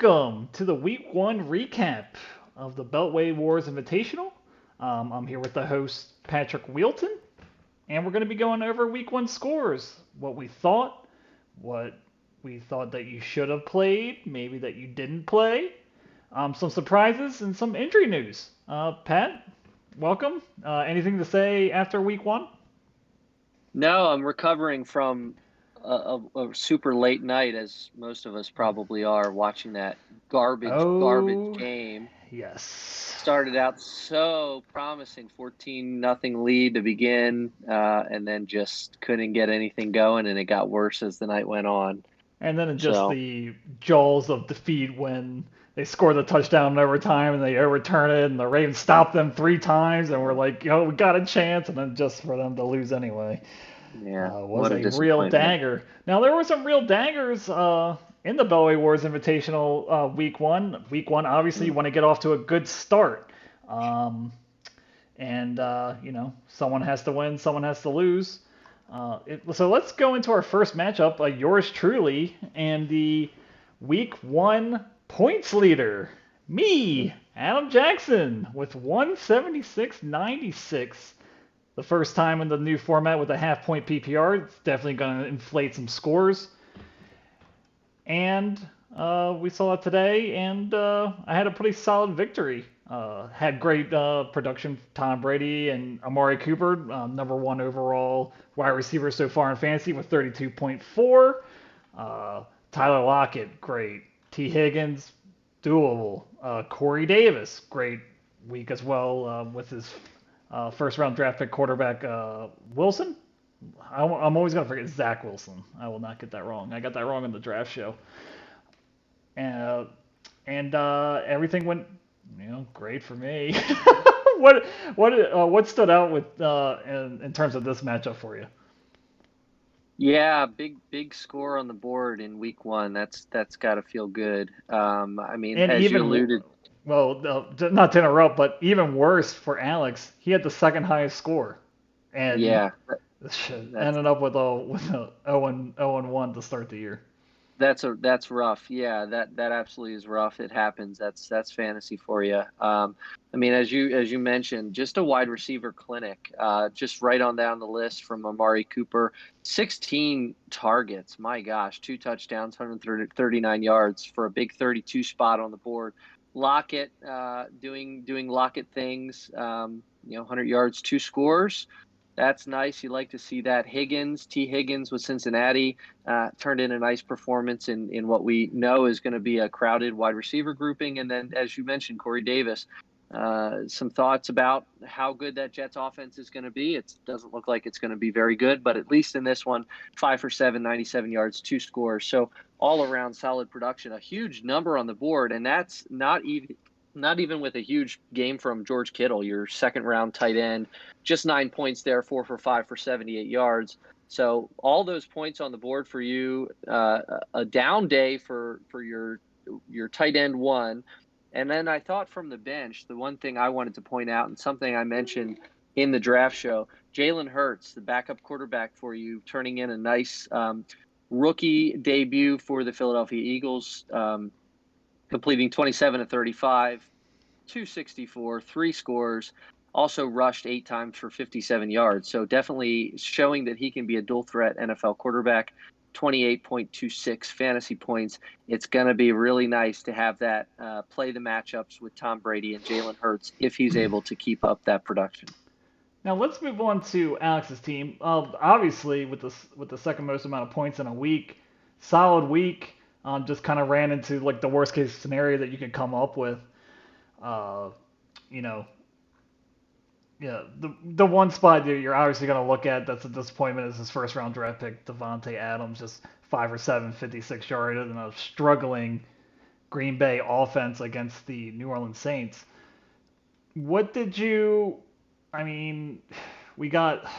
Welcome to the Week One Recap of the Beltway Wars Invitational. I'm here with the host, Patrick Wheelton, and we're going to be going over Week One scores. What we thought that you should have played, maybe that you didn't play, some surprises, and some injury news. Pat, welcome. Anything to say after Week One? No, I'm recovering from a super late night, as most of us probably are, watching that garbage Oh, game. yes. Started out so promising, 14-0 lead to begin, and then just couldn't get anything going, and it got worse as the night went on. And then just So, the jaws of defeat when they score the touchdown in overtime and they overturn it and the Ravens stop them 3 times and we're like, we got a chance, and then just for them to lose anyway yeah, was what a a real disappointment. dagger. Now there were some real daggers in the Beltway Wars Invitational week one. Week one, obviously, you want to get off to a good start, um, and someone has to win, someone has to lose. So let's go into our first matchup, yours truly, and the Week 1 points leader, me, Adam Jackson, with 176.96. The first time in the new format with a half-point PPR. It's definitely going to inflate some scores. And we saw it today, and I had a pretty solid victory. Had great production, Tom Brady and Amari Cooper, number one overall wide receiver so far in fantasy with 32.4. Tyler Lockett, great. T. Higgins, doable. Corey Davis, great week as well with his first round draft pick quarterback Wilson. I'm always going to forget Zach Wilson. I will not get that wrong. I got that wrong in the draft show. And, everything went, great for me. What stood out with in terms of this matchup for you? Yeah, big score on the board in week one. That's got to feel good. I mean, And as you even alluded. well, not to interrupt, but even worse for Alex, he had the second highest score, and Yeah, that's ended up with a 0-1 to start the year. that's rough. Yeah, that absolutely is rough. It happens. That's fantasy for you. I mean, as you mentioned, just a wide receiver clinic. Just right on down the list from Amari Cooper, 16 targets. My gosh, 2 touchdowns, 139 yards for a big 32 spot on the board. Lockett, doing Lockett things. 100 yards, 2 scores. That's nice. You like to see that. T. Higgins with Cincinnati, turned in a nice performance in what we know is going to be a crowded wide receiver grouping. And then, as you mentioned, Corey Davis, some thoughts about how good that Jets offense is going to be. It doesn't look like it's going to be very good, but at least in this one, 5 for 7, 97 yards, 2 scores. So all around solid production, a huge number on the board. And that's not even with a huge game from George Kittle, your second round tight end, just 9 points there, 4 for 5 for 78 yards. So all those points on the board for you, a down day for your tight end one. And then I thought from the bench, the one thing I wanted to point out, and something I mentioned in the draft show, Jalen Hurts, the backup quarterback for you, turning in a nice rookie debut for the Philadelphia Eagles. Completing 27 to 35, 264, 3 scores, also rushed 8 times for 57 yards. So definitely showing that he can be a dual threat NFL quarterback. 28.26 fantasy points. It's going to be really nice to have that play the matchups with Tom Brady and Jalen Hurts if he's able to keep up that production. Now let's move on to Alex's team. Obviously, with the second most amount of points in a week, solid week. Just kind of ran into like the worst case scenario that you could come up with. Uh, you know, yeah, the one spot that you're obviously going to look at that's a disappointment is his first round draft pick, Devontae Adams, just 5 or 7, 56 yards, and a struggling Green Bay offense against the New Orleans Saints. What did you? I mean, we got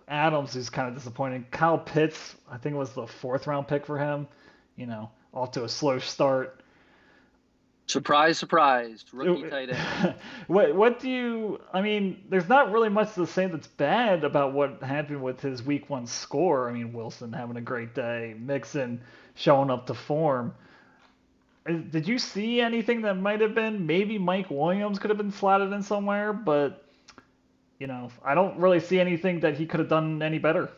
Adams, who's kind of disappointing. Kyle Pitts, I think it was the fourth round pick for him. Off to a slow start. Surprise, surprise, rookie tight end. What do you? I mean, there's not really much to say that's bad about what happened with his week one score. I mean, Wilson having a great day, Mixon showing up to form. Did you see anything that might have been maybe Mike Williams could have been slotted in somewhere? But I don't really see anything that he could have done any better.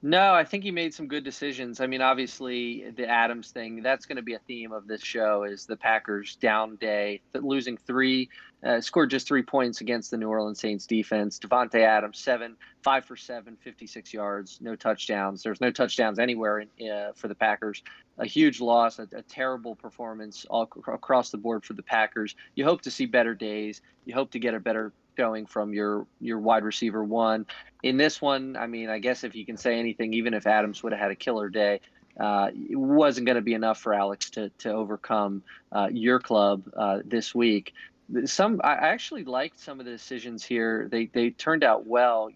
No, I think he made some good decisions. I mean, obviously, the Adams thing, that's going to be a theme of this show is the Packers down day, losing scored just 3 points against the New Orleans Saints defense. Devontae Adams, 5 for 7, 56 yards, no touchdowns. There's no touchdowns anywhere for the Packers. A huge loss, a terrible performance all across the board for the Packers. You hope to see better days. You hope to get a better showing from your wide receiver one. In this one, I mean, I guess if you can say anything, even if Adams would have had a killer day, it wasn't going to be enough for Alex to overcome your club this week. I actually liked some of the decisions here. They turned out well.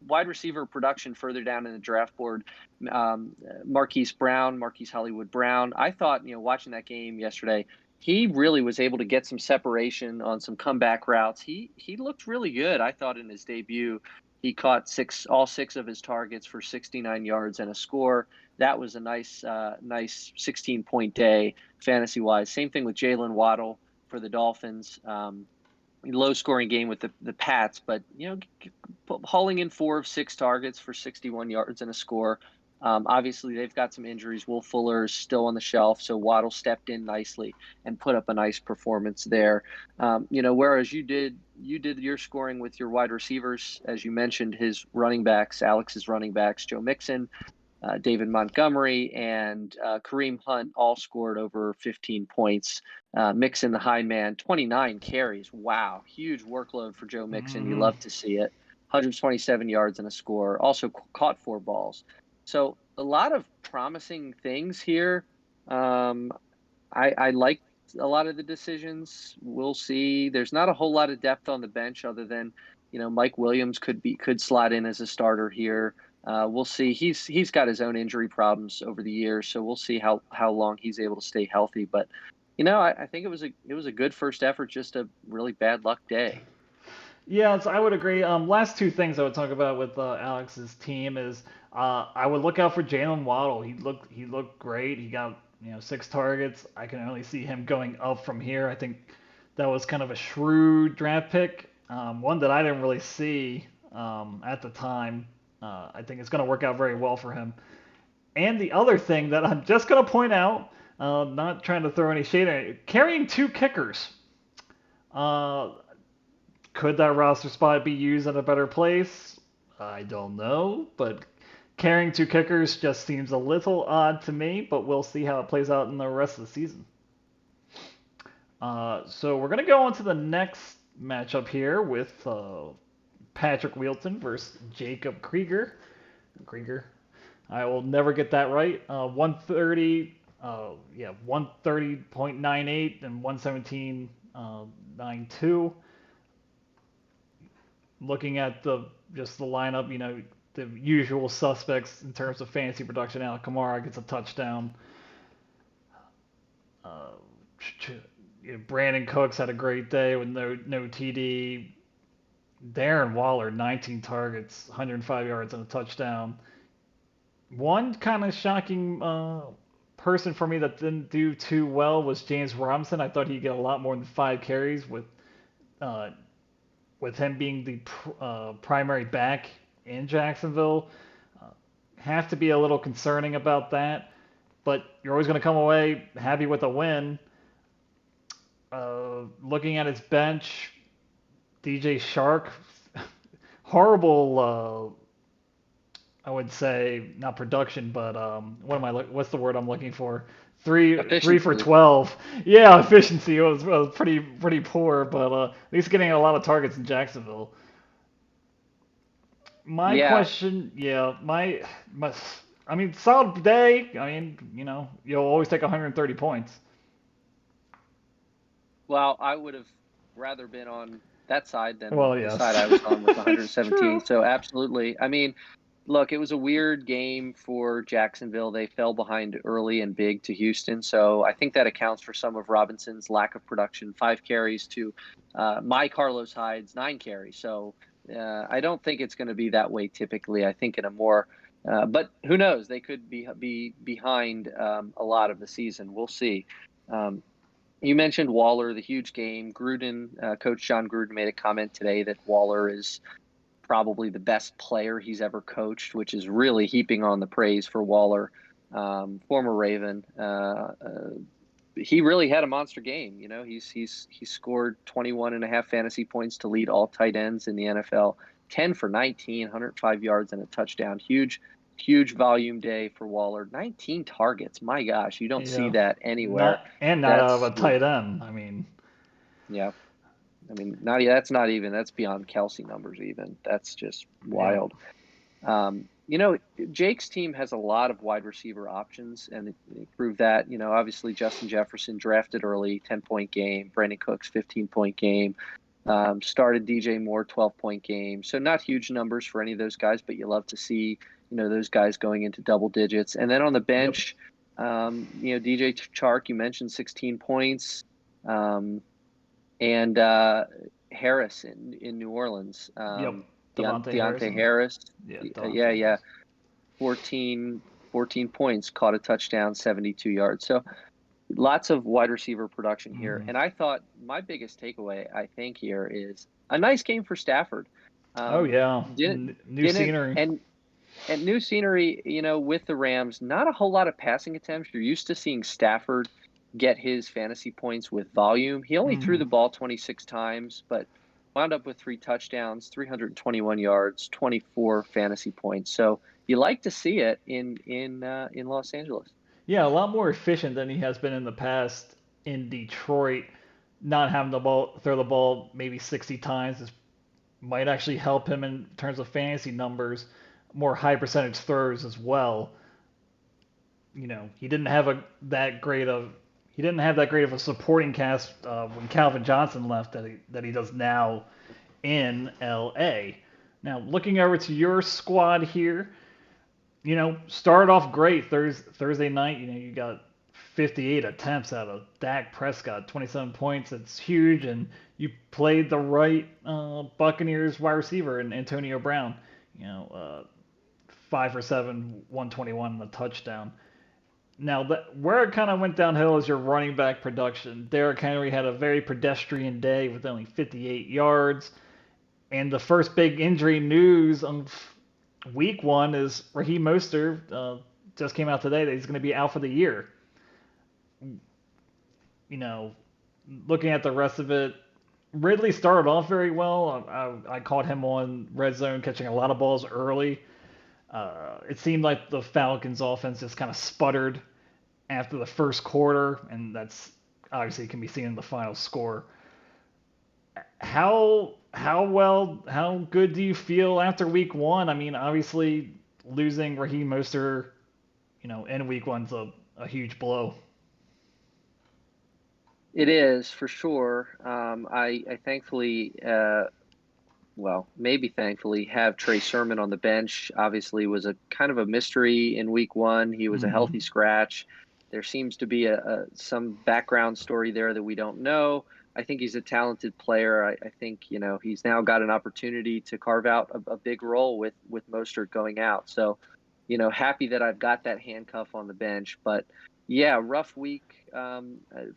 Wide receiver production further down in the draft board. Marquis Hollywood Brown. I thought, watching that game yesterday, he really was able to get some separation on some comeback routes. He looked really good. I thought in his debut, he caught all six of his targets for 69 yards and a score. That was a nice 16-point day fantasy wise. Same thing with Jalen Waddle for the Dolphins. Low scoring game with the Pats, but hauling in 4 of 6 targets for 61 yards and a score. Obviously, they've got some injuries. Will Fuller is still on the shelf, so Waddle stepped in nicely and put up a nice performance there. Whereas you did your scoring with your wide receivers, as you mentioned, Alex's running backs, Joe Mixon, David Montgomery, and Kareem Hunt all scored over 15 points. Mixon, the high man, 29 carries. Wow, huge workload for Joe Mixon. You love to see it. 127 yards and a score. Also caught 4 balls. So a lot of promising things here. I like a lot of the decisions. We'll see. There's not a whole lot of depth on the bench other than, Mike Williams could slot in as a starter here. We'll see. He's got his own injury problems over the years, so we'll see how long he's able to stay healthy. But I think it was a good first effort, just a really bad luck day. Yeah, I would agree. Last 2 things I would talk about with Alex's team is I would look out for Jalen Waddle. He looked great. He got 6 targets. I can only see him going up from here. I think that was kind of a shrewd draft pick, one that I didn't really see at the time. I think it's going to work out very well for him. And the other thing that I'm just going to point out, not trying to throw any shade at it, carrying 2 kickers. Could that roster spot be used in a better place? I don't know, but carrying 2 kickers just seems a little odd to me, but we'll see how it plays out in the rest of the season. So we're going to go on to the next matchup here with Patrick Wheelton versus Jacob Krieger. I will never get that right. 130.98 and 117.92. Looking at the lineup, the usual suspects in terms of fantasy production. Alec Kamara gets a touchdown. Brandon Cooks had a great day with no TD. Darren Waller, 19 targets, 105 yards and a touchdown. One kind of shocking person for me that didn't do too well was James Robson. I thought he'd get a lot more than 5 carries with him being the primary back in Jacksonville. Have to be a little concerning about that, but you're always going to come away happy with a win. Looking at his bench, DJ Shark, horrible. I would say not production, but what's the word I'm looking for? Three for 12. Yeah, efficiency was pretty poor, but at least getting a lot of targets in Jacksonville. Question, I mean, solid day. I mean, you'll always take 130 points. Well, I would have rather been on that side than the side I was on with 117. So absolutely. I mean, look, it was a weird game for Jacksonville. They fell behind early and big to Houston. So I think that accounts for some of Robinson's lack of production. 5 carries to Carlos Hyde's 9 carries. So I don't think it's going to be that way typically. I think in a more But who knows? They could be behind a lot of the season. We'll see. You mentioned Waller, the huge game. Gruden, Coach John Gruden made a comment today that Waller is probably the best player he's ever coached, which is really heaping on the praise for Waller, former Raven. He really had a monster game. You know, he scored 21.5 fantasy points to lead all tight ends in the NFL. 10 for 19, 105 yards and a touchdown. Huge volume day for Waller. 19 targets. My gosh, you don't see Yeah. that anywhere. Not out of a tight end. I mean, Yeah. I mean, that's beyond Kelsey numbers even. That's just yeah. wild. Jake's team has a lot of wide receiver options, and they proved that. Obviously Justin Jefferson drafted early, 10-point game. Brandon Cooks, 15-point game. Started DJ Moore, 12-point game. So not huge numbers for any of those guys, but you love to see, those guys going into double digits. And then on the bench, DJ Chark, you mentioned 16 points. And Harris in New Orleans. Yep. Deontay Harris. Yeah. 14 points, caught a touchdown, 72 yards. So lots of wide receiver production here. Mm-hmm. And I thought my biggest takeaway, I think, here is a nice game for Stafford. New scenery. And new scenery, with the Rams, not a whole lot of passing attempts. You're used to seeing Stafford get his fantasy points with volume. He only threw the ball 26 times, but wound up with 3 touchdowns, 321 yards, 24 fantasy points. So you like to see it in Los Angeles. Yeah, a lot more efficient than he has been in the past in Detroit. Not having throw the ball maybe 60 times might actually help him in terms of fantasy numbers. More high percentage throws as well. He didn't have that great of a supporting cast when Calvin Johnson left that he does now in LA. Now, looking over to your squad here, started off great Thursday night. You got 58 attempts out of Dak Prescott, 27 points. It's huge, and you played the right Buccaneers wide receiver in Antonio Brown. 5 for 7, 121 and a touchdown. Now, where it kind of went downhill is your running back production. Derrick Henry had a very pedestrian day with only 58 yards. And the first big injury news on week 1 is Raheem Mostert just came out today that he's going to be out for the year. Looking at the rest of it, Ridley started off very well. I caught him on red zone catching a lot of balls early. It seemed like the Falcons' offense just kind of sputtered after the first quarter, and that's obviously can be seen in the final score. How good do you feel after week 1? I mean, obviously losing Raheem Mostert, in week 1's a huge blow. It is for sure. I thankfully, maybe thankfully, have Trey Sermon on the bench. Obviously, was a kind of a mystery in week 1. He was a healthy scratch. There seems to be some background story there that we don't know. I think he's a talented player. I think he's now got an opportunity to carve out a big role with Mostert going out. So, happy that I've got that handcuff on the bench. But yeah, rough week. I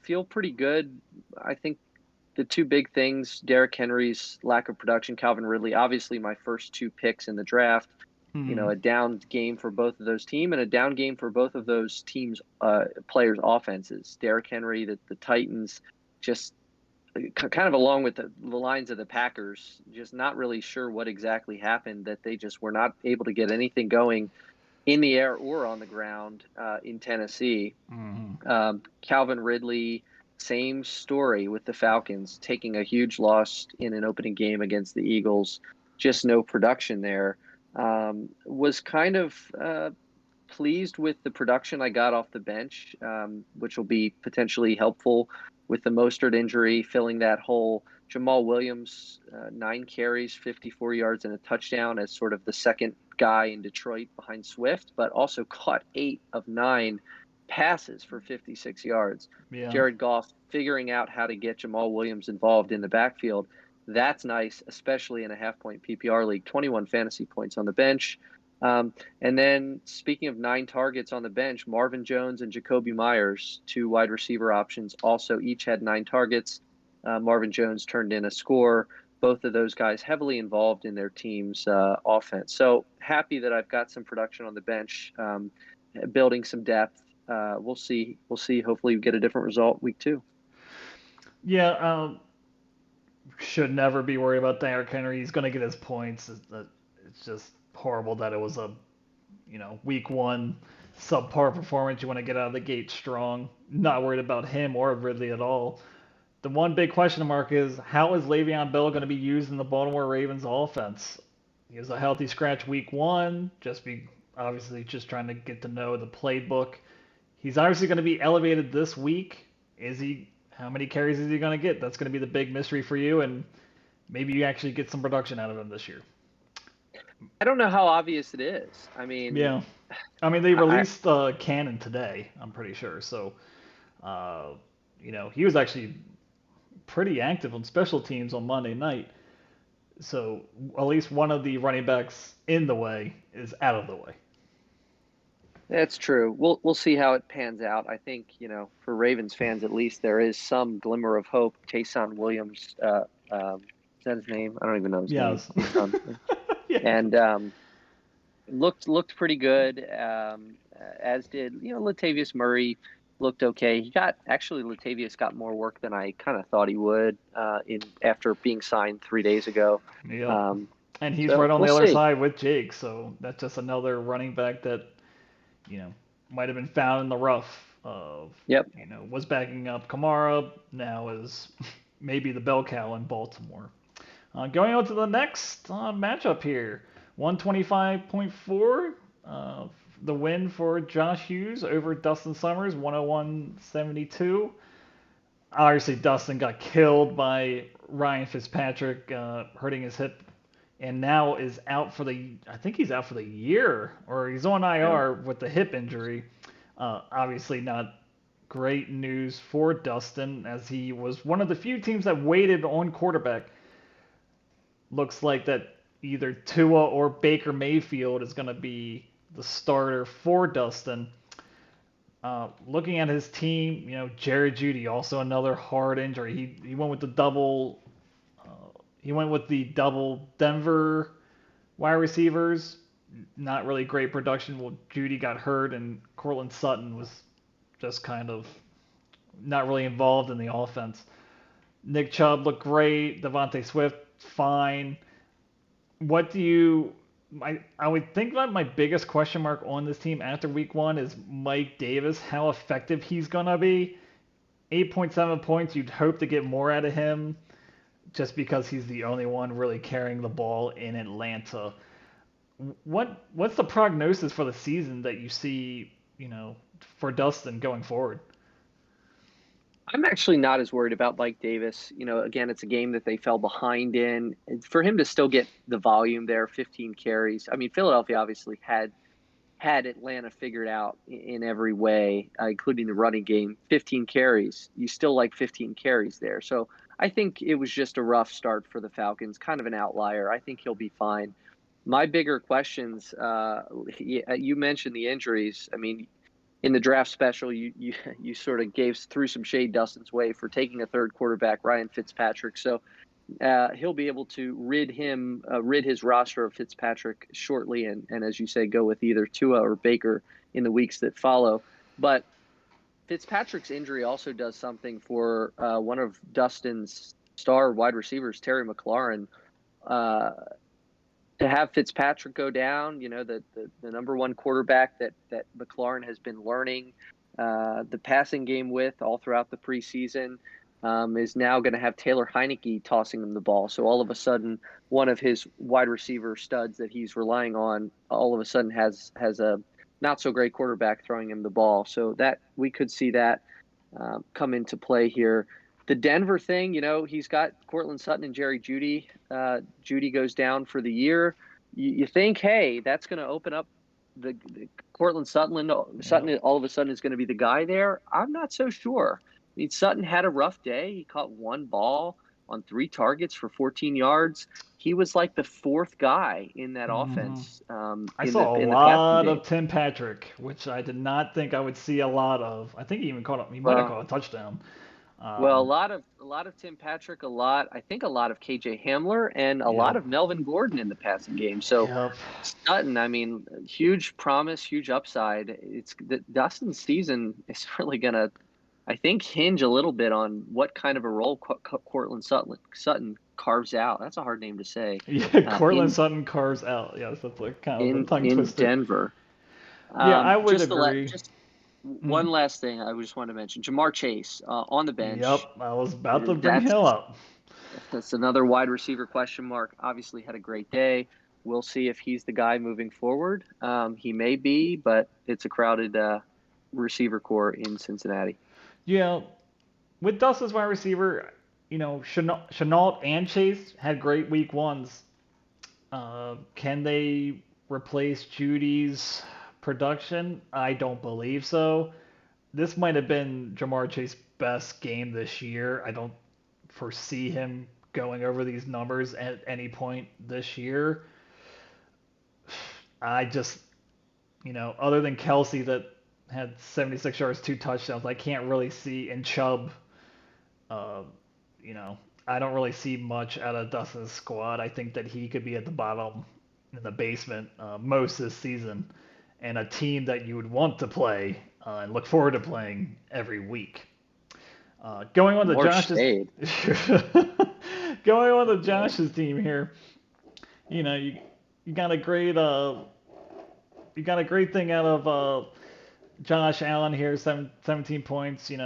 feel pretty good. I think the 2 big things: Derrick Henry's lack of production, Calvin Ridley. Obviously, my first 2 picks in the draft. A down game for both of those teams and a down game for both of those teams' players' offenses. Derrick Henry, the Titans, just kind of along with the lines of the Packers, just not really sure what exactly happened, that they just were not able to get anything going in the air or on the ground in Tennessee. Calvin Ridley, same story with the Falcons, taking a huge loss in an opening game against the Eagles. Just no production there. Was kind of pleased with the production I got off the bench, which will be potentially helpful with the Mostert injury, filling that hole. Jamal Williams, 9 carries, 54 yards and a touchdown as sort of the second guy in Detroit behind Swift, but also caught 8 of 9 passes for 56 yards. Yeah. Jared Goff figuring out how to get Jamal Williams involved in the backfield. That's nice, especially in a half-point PPR league. 21 fantasy points on the bench. And then speaking of 9 targets on the bench, Marvin Jones and Jacoby Myers, 2 wide receiver options, also each had 9 targets. Marvin Jones turned in a score. Both of those guys heavily involved in their team's offense. So happy that I've got some production on the bench, building some depth. We'll see. Hopefully we get a different result week 2. Yeah, should never be worried about Derrick Henry. He's going to get his points. It's just horrible that it was a, week 1 subpar performance. You want to get out of the gate strong. Not worried about him or Ridley at all. The one big question mark is, how is Le'Veon Bell going to be used in the Baltimore Ravens offense? He was a healthy scratch week 1, obviously just trying to get to know the playbook. He's obviously going to be elevated this week. How many carries is he going to get? That's going to be the big mystery for you, and maybe you actually get some production out of him this year. I don't know how obvious it is. I mean, yeah. I mean, they released Cannon today, I'm pretty sure. So, he was actually pretty active on special teams on Monday night. So, at least one of the running backs in the way is out of the way. That's true. We'll see how it pans out. I think, for Ravens fans at least, there is some glimmer of hope. Caisson Williams, is that his name? I don't even know his name. Yeah. And looked pretty good, as did, Latavius Murray looked okay. Latavius got more work than I kind of thought he would after being signed 3 days ago. Yeah. And he's right on the other side with Jake, so that's just another running back that might have been found in the rough of, was backing up Kamara, now is maybe the bell cow in Baltimore. Going on to the next matchup here, 125.4, the win for Josh Hughes over Dustin Summers, 101.72. Obviously, Dustin got killed by Ryan Fitzpatrick, hurting his hip, and now is out for I think he's out for the year, or he's on IR with the hip injury. Obviously not great news for Dustin, as he was one of the few teams that waited on quarterback. Looks like that either Tua or Baker Mayfield is going to be the starter for Dustin. Looking at his team, Jerry Jeudy, also another hard injury. He went with the double. He went with the double Denver wide receivers. Not really great production. Well, Jeudy got hurt, and Courtland Sutton was just kind of not really involved in the offense. Nick Chubb looked great. Devontae Swift, fine. I would think that my biggest question mark on this team after week 1 is Mike Davis, how effective he's going to be. 8.7 points, you'd hope to get more out of him, just because he's the only one really carrying the ball in Atlanta. What's the prognosis for the season that you see, for Dustin going forward? I'm actually not as worried about Mike Davis. Again, it's a game that they fell behind in. For him to still get the volume there, 15 carries. I mean, Philadelphia obviously had Atlanta figured out in every way, including the running game. 15 carries. You still like 15 carries there. So I think it was just a rough start for the Falcons, kind of an outlier. I think he'll be fine. My bigger questions, you mentioned the injuries. I mean, in the draft special, you sort of threw some shade Dustin's way for taking a third quarterback, Ryan Fitzpatrick. So he'll be able to rid his roster of Fitzpatrick shortly, and as you say, go with either Tua or Baker in the weeks that follow. But Fitzpatrick's injury also does something for one of Dustin's star wide receivers, Terry McLaurin. To have Fitzpatrick go down, the number one quarterback that McLaurin has been learning the passing game with all throughout the preseason, is now going to have Taylor Heineke tossing him the ball. So all of a sudden, one of his wide receiver studs that he's relying on, all of a sudden has a not so great quarterback throwing him the ball. So that we could see that come into play here. The Denver thing, he's got Courtland Sutton and Jerry Jeudy. Jeudy goes down for the year. You think, hey, that's going to open up the Courtland Sutton. Sutton all of a sudden is going to be the guy there. I'm not so sure. I mean, Sutton had a rough day. He caught one ball. on 3 targets for 14 yards. He was like the fourth guy in that Hmm. offense I in the saw a passing lot game. of Tim Patrick, which I did not think I would see a lot of. I think he even caught up. He might have Well, caught a touchdown. well, Um, a lot of Tim Patrick, I think a lot of KJ Hamler, and a lot yep. of Melvin Gordon in the passing game. So Yep. Sutton, I mean, huge promise, huge upside. It's Dustin's season is really gonna, I think, hinge a little bit on what kind of a role Cortland Sutton carves out. That's a hard name to say. Yeah, Cortland In Sutton carves out. Yes, that's like kind of a tongue in twister. Denver. Yeah, I would agree. Just Mm, one last thing I just wanted to mention: Jamar Chase on the bench. yep, I was about to bring That's him up. that's another wide receiver question mark. Obviously, had a great day. We'll see if he's the guy moving forward. He may be, but it's a crowded receiver core in Cincinnati. Yeah, with Dust as wide receiver, Chenault and Chase had great week ones. Can they replace Judy's production? I don't believe so. This might have been Jamar Chase's best game this year. I don't foresee him going over these numbers at any point this year. I just, other than Kelsey that had 76 yards, 2 touchdowns, I can't really see, and Chubb, uh, you know, I don't really see much out of Dustin's squad. I think that he could be at the bottom in the basement most this season, and a team that you would want to play and look forward to playing every week. Going on to More Josh's, shade. going on to Josh's team here. You you got a great thing out of Josh Allen here, 17 points. You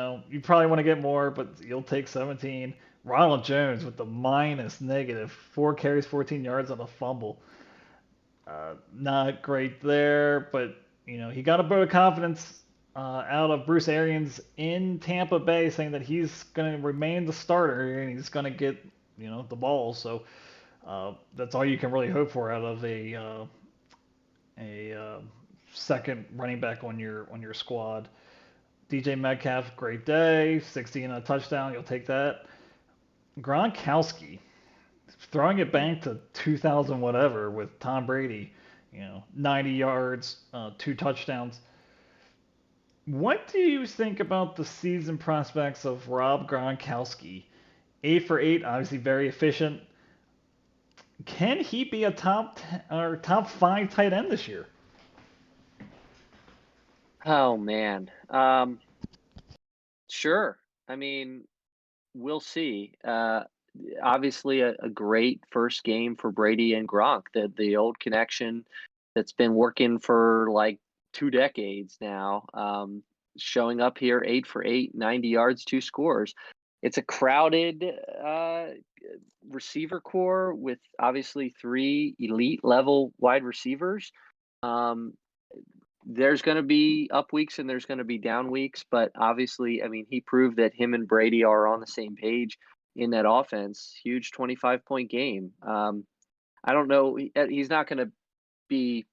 probably want to get more, but you'll take 17. Ronald Jones with the minus negative, 4 carries, 14 yards on a fumble. Not great there, but he got a vote of confidence out of Bruce Arians in Tampa Bay, saying that he's going to remain the starter and he's going to get the ball. So that's all you can really hope for out of a second running back on your squad. DJ Metcalf, great day, 60 and a touchdown. You'll take that. Gronkowski, throwing it back to 2000 whatever with Tom Brady, 90 yards, 2 touchdowns. What do you think about the season prospects of Rob Gronkowski? 8 for 8, obviously very efficient. Can he be a top 5 tight end this year? Oh man. Sure. I mean, we'll see. Obviously, a great first game for Brady and Gronk. The old connection that's been working for like 2 decades now. Showing up here 8 for 8, 90 yards, 2 scores. It's a crowded receiver core with obviously 3 elite level wide receivers. Um, there's going to be up weeks and there's going to be down weeks, but obviously, I mean, he proved that him and Brady are on the same page in that offense. Huge 25-point game. I don't know. He's not going to be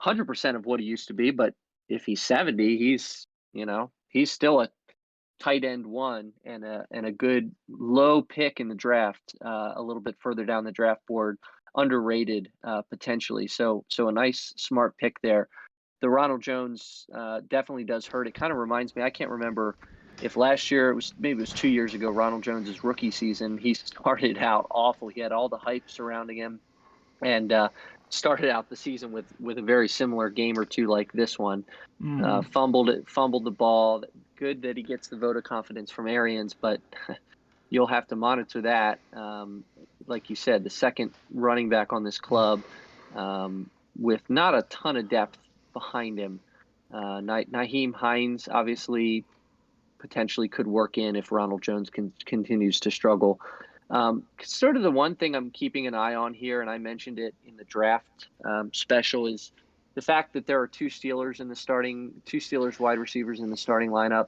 100% of what he used to be, but if he's 70, he's still a tight end one and a good low pick in the draft, a little bit further down the draft board, underrated potentially. So a nice smart pick there. The Ronald Jones definitely does hurt. It kind of reminds me, I can't remember if last year maybe it was 2 years ago, Ronald Jones's rookie season. He started out awful. He had all the hype surrounding him, and started out the season with a very similar game or two like this one. Mm-hmm. Fumbled the ball. Good that he gets the vote of confidence from Arians, but you'll have to monitor that. Like you said, the second running back on this club, with not a ton of depth behind him. Nyheim Hines obviously potentially could work in if Ronald Jones continues to struggle. Sort of the one thing I'm keeping an eye on here, and I mentioned it in the draft special, is the fact that there are two Steelers wide receivers in the starting lineup.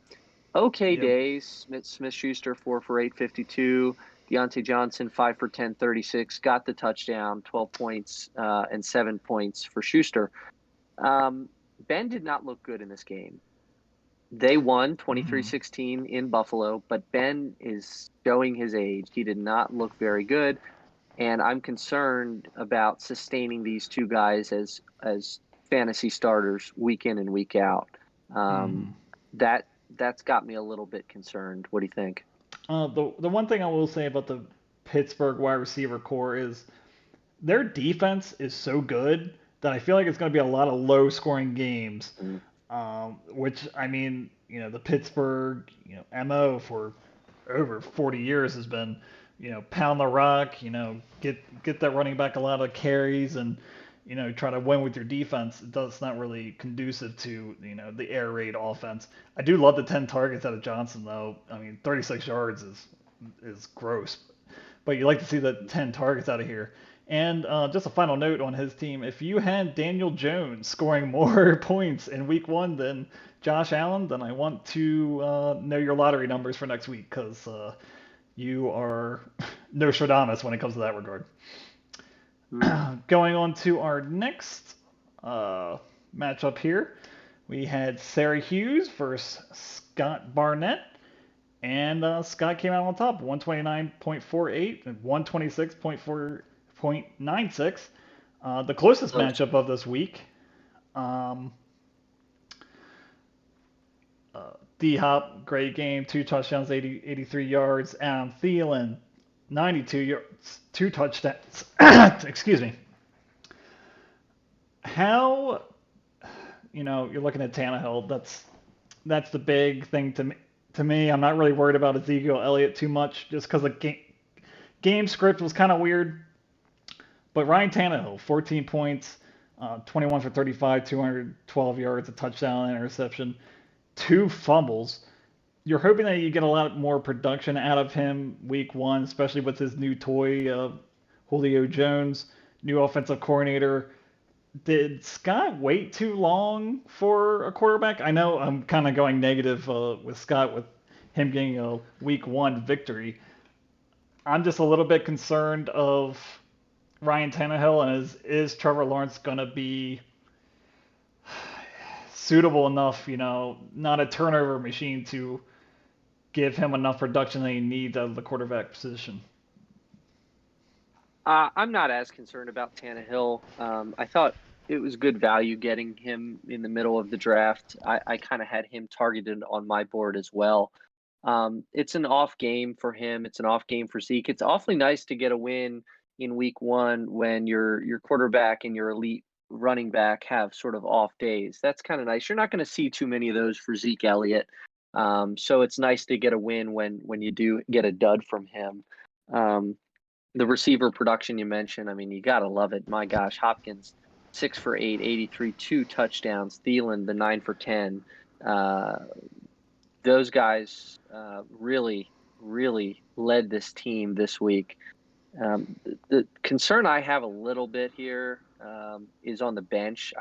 Okay Yep. days. Smith-Schuster 4 for 8, 52. Deontay Johnson 5 for 10, 36. Got the touchdown, 12 points and 7 points for Schuster. Ben did not look good in this game. They won Hmm. 23-16 in Buffalo, but Ben is showing his age. He did not look very good, and I'm concerned about sustaining these two guys as fantasy starters week in and week out. Um, Hmm. that that's got me a little bit concerned. What do you think? The one thing I will say about the Pittsburgh wide receiver core is their defense is so good that I feel like it's going to be a lot of low scoring games. Mm. Which I mean, the Pittsburgh, MO for over 40 years has been, pound the rock, get that running back a lot of carries and, try to win with your defense. That's not really conducive to, the air raid offense. I do love the 10 targets out of Johnson though. I mean, 36 yards is gross, but you like to see the 10 targets out of here. And just a final note on his team: if you had Daniel Jones scoring more points in Week One than Josh Allen, then I want to know your lottery numbers for next week because you are Nostradamus when it comes to that regard. Mm. Going on to our next uh, matchup here, we had Sarah Hughes versus Scott Barnett. And Scott came out on top, 129.48 and 126.96. The closest Close. matchup of this week, um, D Hop, great game, two touchdowns, 83 yards. Adam Thielen, 92 yards, two touchdowns. Excuse me. How, you're looking at Tannehill. That's the big thing to me. To me, I'm not really worried about Ezekiel Elliott too much, just because the game script was kind of weird. But Ryan Tannehill, 14 points, 21 for 35, 212 yards, a touchdown, an interception, two fumbles. You're hoping that you get a lot more production out of him week one, especially with his new toy, Julio Jones, new offensive coordinator. Did Scott wait too long for a quarterback? I know I'm kind of going negative with Scott with him getting a week one victory. I'm just a little bit concerned of Ryan Tannehill and is Trevor Lawrence going to be suitable enough, not a turnover machine to give him enough production that he needs out of the quarterback position? I'm not as concerned about Tannehill. I thought it was good value getting him in the middle of the draft. I kind of had him targeted on my board as well. It's an off game for him. It's an off game for Zeke. It's awfully nice to get a win in week one when your quarterback and your elite running back have sort of off days. That's kind of nice. You're not going to see too many of those for Zeke Elliott. So it's nice to get a win when you do get a dud from him. Um, the receiver production you mentioned, I mean, you got to love it. My gosh, Hopkins, 6 for 8, 83, two touchdowns. Thielen, the 9 for 10. Uh, those guys really, really led this team this week. The concern I have a little bit here is on the bench.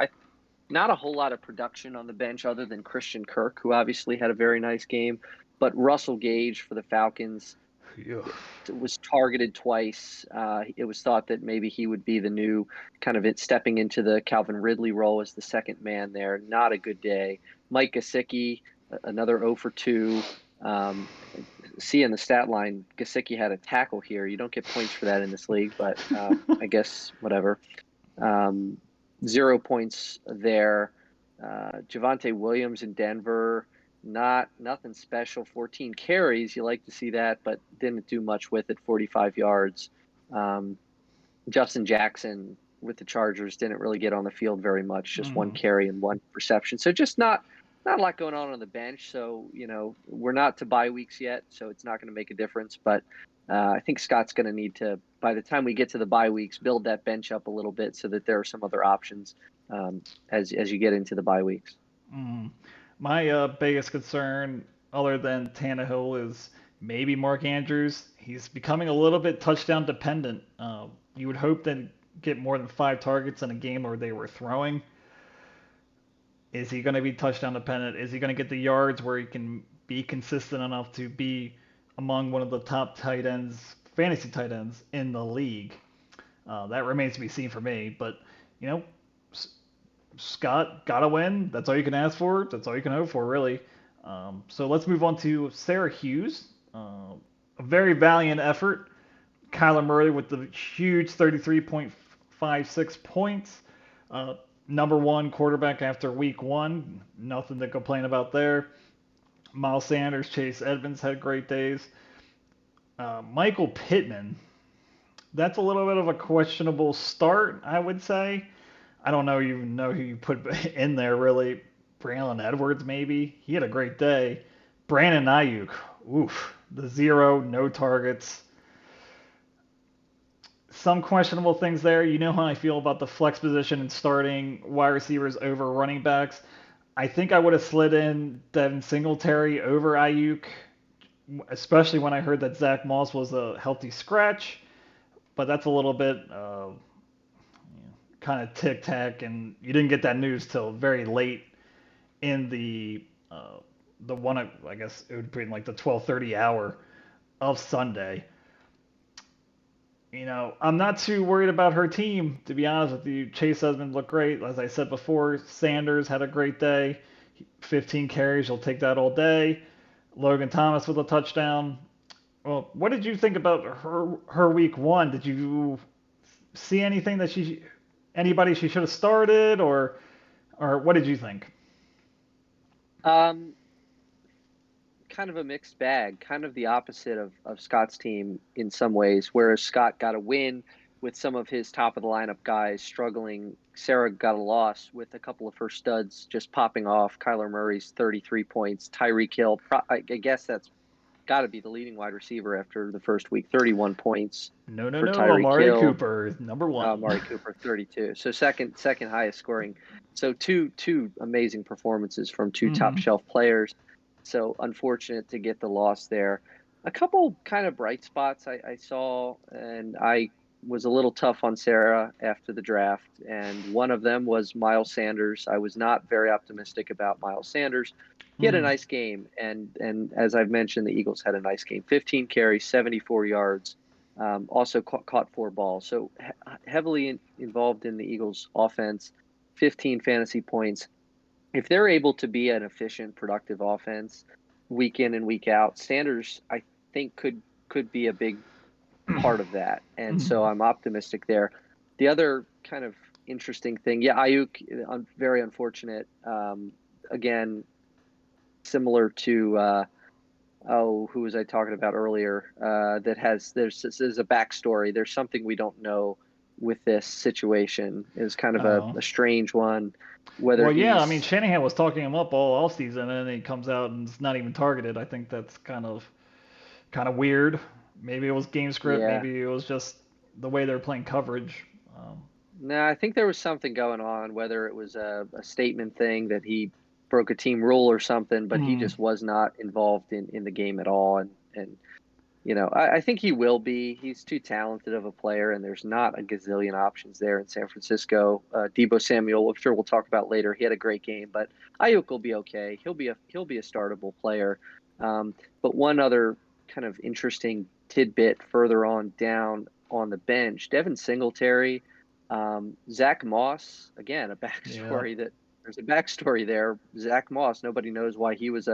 Not a whole lot of production on the bench other than Christian Kirk, who obviously had a very nice game. But Russell Gage for the Falcons Yeah. was targeted twice. It was thought that maybe he would be the new kind of stepping into the Calvin Ridley role as the second man there. Not a good day. Mike Gesicki, another 0 for 2. See in the stat line, Gesicki had a tackle here. You don't get points for that in this league, but I guess whatever. Um, 0 points there. Javonte Williams in Denver, nothing special. 14 carries, you like to see that, but didn't do much with it. 45 yards. Um, Justin Jackson with the Chargers didn't really get on the field very much. Just one Mm. carry and one reception. So just not a lot going on the bench. So we're not to bye weeks yet, so it's not going to make a difference. But I think Scott's going to need to, by the time we get to the bye weeks, build that bench up a little bit so that there are some other options as you get into the bye weeks. Mm. My biggest concern, other than Tannehill, is maybe Mark Andrews. He's becoming a little bit touchdown dependent. You would hope that get more than 5 targets in a game where they were throwing. Is he going to be touchdown dependent? Is he going to get the yards where he can be consistent enough to be among one of the top tight ends, fantasy tight ends in the league? That remains to be seen for me. But you know, Scott got to win. That's all you can ask for. That's all you can hope for, really. So let's move on to Sarah Hughes. A very valiant effort. Kyler Murray with the huge 33.56 points. Uh, Number one quarterback after week one. Nothing to complain about there. Miles Sanders, Chase Edmonds had great days. Michael Pittman, that's a little bit of a questionable start, I would say. I don't know even know who you put in there really. Braylon Edwards maybe. He had a great day. Brandon Ayuk, oof, the zero, no targets. Some questionable things there. You know how I feel about the flex position and starting wide receivers over running backs. I think I would have slid in Devin Singletary over Ayuk, especially when I heard that Zach Moss was a healthy scratch. But that's a little bit kind of tic tac, and you didn't get that news till very late in the one. I guess it would be in like the 12:30 hour of Sunday. I'm not too worried about her team, to be honest with you. Chase Edmonds looked great. As I said before, Sanders had a great day. 15 carries, you'll take that all day. Logan Thomas with a touchdown. Well, what did you think about her week one? Did you see anything that anybody she should have started, or what did you think? Um, Kind of a mixed bag, kind of the opposite of Scott's team in some ways, whereas Scott got a win with some of his top of the lineup guys struggling. Sarah got a loss with a couple of her studs just popping off. Kyler Murray's 33 points, Tyreek Hill, I guess that's got to be the leading wide receiver after the first week, 31 points No, no, for no. Tyreek Amari Hill. Cooper is number one. Amari Cooper, 32. So second highest scoring. So two amazing performances from two top shelf players. So unfortunate to get the loss there. A couple kind of bright spots I saw, and I was a little tough on Sarah after the draft. And one of them was Miles Sanders. I was not very optimistic about Miles Sanders. He had a nice game, and as I've mentioned, the Eagles had a nice game. 15 carries, 74 yards. Also caught 4 balls. So heavily involved in the Eagles' offense. 15 fantasy points. If they're able to be an efficient, productive offense week in and week out, Sanders, I think, could be a big part of that. And so I'm optimistic there. The other kind of interesting thing, Ayuk, very unfortunate. Again, similar to who was I talking about earlier? There's a backstory. There's something we don't know with this situation. It's kind of a strange one. I mean, Shanahan was talking him up all season, and then he comes out and it's not even targeted. I think that's kind of weird. Maybe it was game script. Yeah. Maybe it was just the way they're playing coverage. No, I think there was something going on, whether it was a statement thing that he broke a team rule or something, but he just was not involved in the game at all. And I think he will be. He's too talented of a player, and there's not a gazillion options there in San Francisco. Deebo Samuel, I'm sure we'll talk about later. He had a great game, but Ayuk will be okay. He'll be a startable player. But one other kind of interesting tidbit further on down on the bench, Devin Singletary, Zach Moss, again, a backstory that there's a backstory there. Zach Moss, nobody knows why he was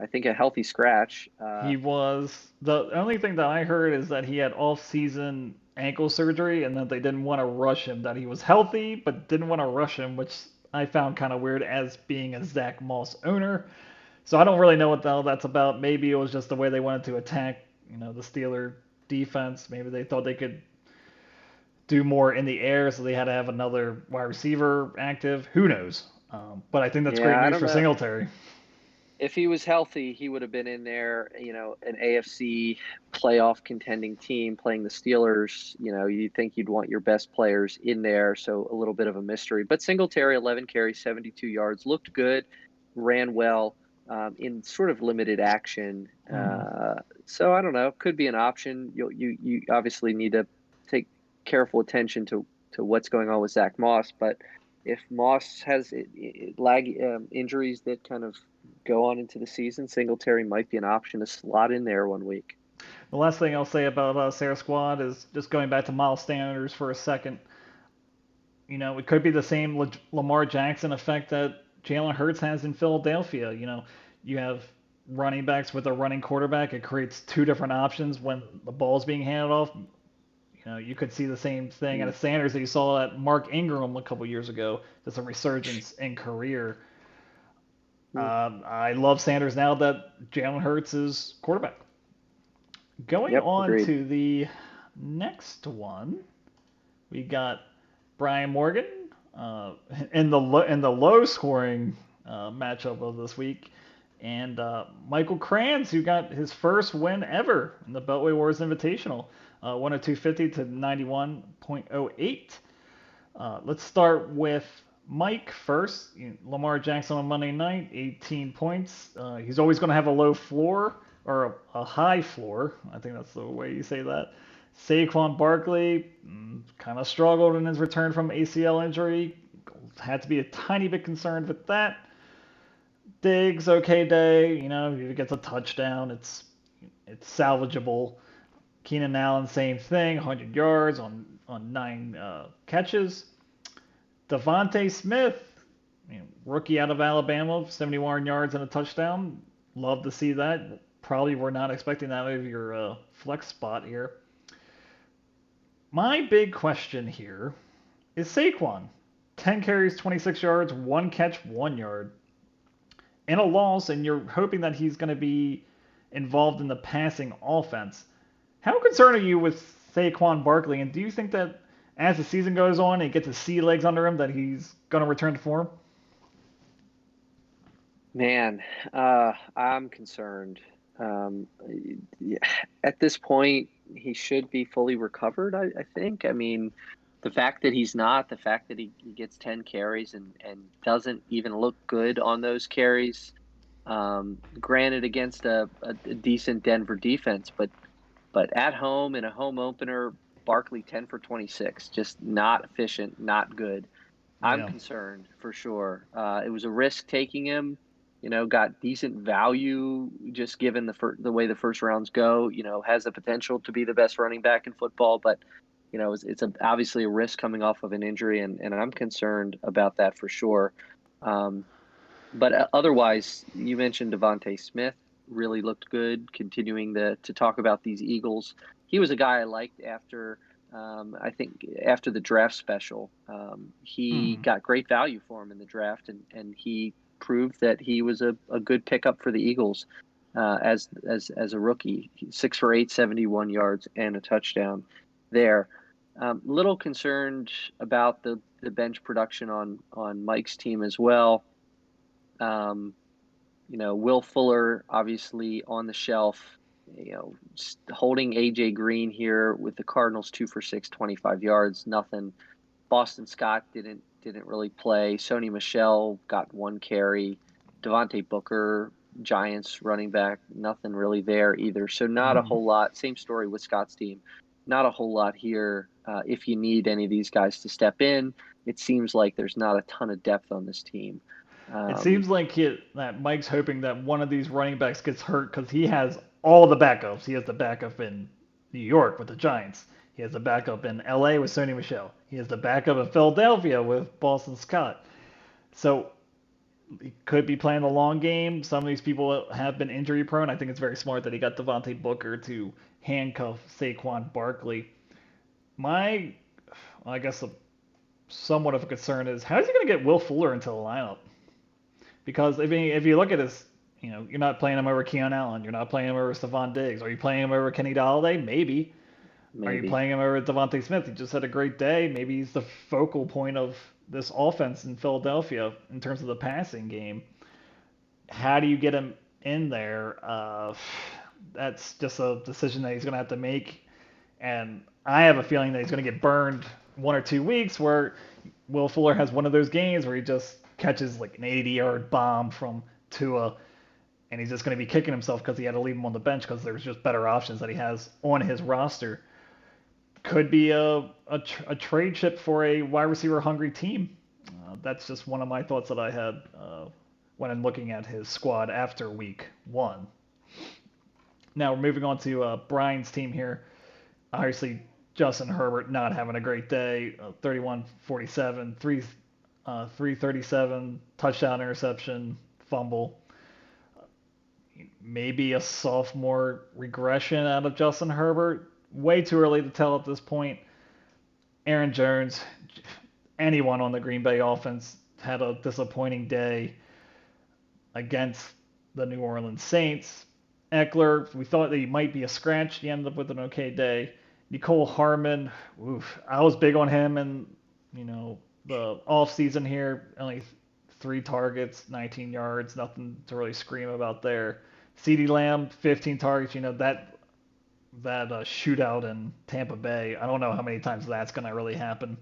I think a healthy scratch. He was. The only thing that I heard is that he had off-season ankle surgery and that they didn't want to rush him. That he was healthy but didn't want to rush him, which I found kind of weird as being a Zach Moss owner. So I don't really know what the hell that's about. Maybe it was just the way they wanted to attack, the Steeler defense. Maybe they thought they could do more in the air, so they had to have another wide receiver active. Who knows? But I think that's great news for Singletary. If he was healthy, he would have been in there, an AFC playoff contending team playing the Steelers. You'd think you'd want your best players in there, so a little bit of a mystery. But Singletary, 11 carries, 72 yards, looked good, ran well in sort of limited action. So I don't know, could be an option. You obviously need to take careful attention to what's going on with Zach Moss, but if Moss has injuries that kind of go on into the season, Singletary might be an option to slot in there one week. The last thing I'll say about Sarah Squad is just going back to Miles Sanders for a second. It could be the same Lamar Jackson effect that Jalen Hurts has in Philadelphia. you have running backs with a running quarterback, it creates two different options when the ball's being handed off. You could see the same thing out of Sanders that you saw at Mark Ingram a couple years ago. There's a resurgence in career. I love Sanders now that Jalen Hurts is quarterback. Going Yep, on agreed. to the next one, we got Brian Morgan in the low scoring matchup of this week, and Michael Kranz, who got his first win ever in the Beltway Wars Invitational, 102.50 to 91.08. Let's start with Mike first. Lamar Jackson on Monday night, 18 points. He's always going to have a low floor or a high floor. I think that's the way you say that. Saquon Barkley kind of struggled in his return from ACL injury. Had to be a tiny bit concerned with that. Diggs, okay day. If he gets a touchdown, it's salvageable. Keenan Allen, same thing, 100 yards on 9 catches. Devontae Smith, rookie out of Alabama, 71 yards and a touchdown. Love to see that. Probably were not expecting that out of your flex spot here. My big question here is Saquon. 10 carries, 26 yards, 1 catch, 1 yard. In a loss, and you're hoping that he's going to be involved in the passing offense. How concerned are you with Saquon Barkley, and do you think that as the season goes on and he gets his sea legs under him that he's going to return to form? Man, I'm concerned. At this point, he should be fully recovered, I think. I mean, the fact that he's not, the fact that he gets 10 carries and doesn't even look good on those carries, granted against a decent Denver defense, but at home in a home opener, Barkley 10 for 26, just not efficient, not good. I'm Yeah. concerned for sure. It was a risk taking him. Got decent value just given the way the first rounds go. Has the potential to be the best running back in football, but it's obviously a risk coming off of an injury, and I'm concerned about that for sure. But otherwise, you mentioned Devontae Smith really looked good. Continuing to talk about these Eagles, he was a guy I liked after. I think after the draft special, he got great value for him in the draft, and he proved that he was a good pickup for the Eagles as a rookie. 6 for 8, 71 yards and a touchdown there. Little concerned about the bench production on Mike's team as well. Will Fuller obviously on the shelf. Holding AJ Green here with the Cardinals 2 for 6, 25 yards, nothing. Boston Scott didn't really play. Sony Michel got 1 carry. Devontae Booker, Giants running back, nothing really there either. So not a whole lot. Same story with Scott's team. Not a whole lot here. If you need any of these guys to step in, it seems like there's not a ton of depth on this team. It seems like that Mike's hoping that one of these running backs gets hurt because he has all the backups. He has the backup in New York with the Giants. He has the backup in LA with Sony Michel. He has the backup in Philadelphia with Boston Scott. So he could be playing the long game. Some of these people have been injury prone. I think it's very smart that he got Devontae Booker to handcuff Saquon Barkley. I guess somewhat of a concern is how is he going to get Will Fuller into the lineup? Because if you look at his, you're not playing him over Keon Allen. You're not playing him over Stephon Diggs. Are you playing him over Kenny Golladay? Maybe. Are you playing him over Devontae Smith? He just had a great day. Maybe he's the focal point of this offense in Philadelphia in terms of the passing game. How do you get him in there? That's just a decision that he's going to have to make. And I have a feeling that he's going to get burned 1 or 2 weeks where Will Fuller has one of those games where he just catches like an 80-yard bomb from Tua, and he's just going to be kicking himself because he had to leave him on the bench because there's just better options that he has on his roster. Could be a trade chip for a wide receiver hungry team. That's just one of my thoughts that I had when I'm looking at his squad after week 1. Now we're moving on to Brian's team here. Obviously, Justin Herbert not having a great day. 31-47, 337, touchdown, interception, fumble. maybe a sophomore regression out of Justin Herbert. Way too early to tell at this point. Aaron Jones, anyone on the Green Bay offense had a disappointing day against the New Orleans Saints. Eckler, we thought that he might be a scratch. He ended up with an okay day. Nicole Harmon, oof, I was big on him and the off season here. Only 3 targets, 19 yards, nothing to really scream about there. CeeDee Lamb, 15 targets. That shootout in Tampa Bay. I don't know how many times that's gonna really happen.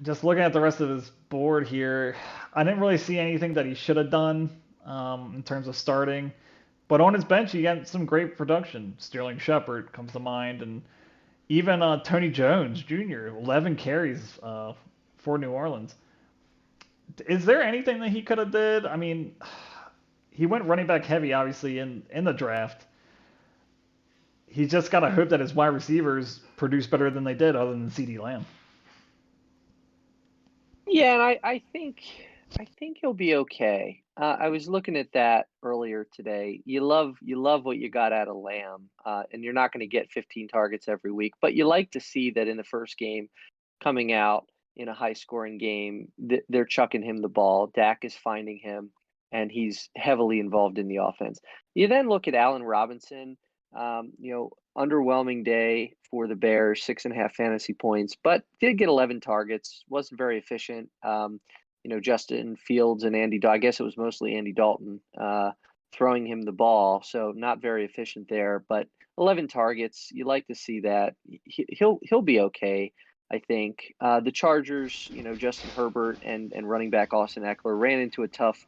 Just looking at the rest of his board here, I didn't really see anything that he should have done in terms of starting. But on his bench, he got some great production. Sterling Shepard comes to mind, and even Tony Jones Jr., 11 carries for New Orleans. Is there anything that he could have did? I mean, he went running back heavy, obviously, in the draft. He's just got to hope that his wide receivers produce better than they did, other than CeeDee Lamb. Yeah, and I think he'll be okay. I was looking at that earlier today. You love what you got out of Lamb, and you're not going to get 15 targets every week, but you like to see that in the first game, coming out in a high-scoring game, they're chucking him the ball. Dak is finding him, and he's heavily involved in the offense. You then look at Allen Robinson. Underwhelming day for the Bears, 6.5 fantasy points, but did get 11 targets. Wasn't very efficient. Justin Fields and I guess it was mostly Andy Dalton throwing him the ball, so not very efficient there. But 11 targets, you like to see that. He'll be okay, I think. The Chargers, Justin Herbert and running back Austin Eckler ran into a tough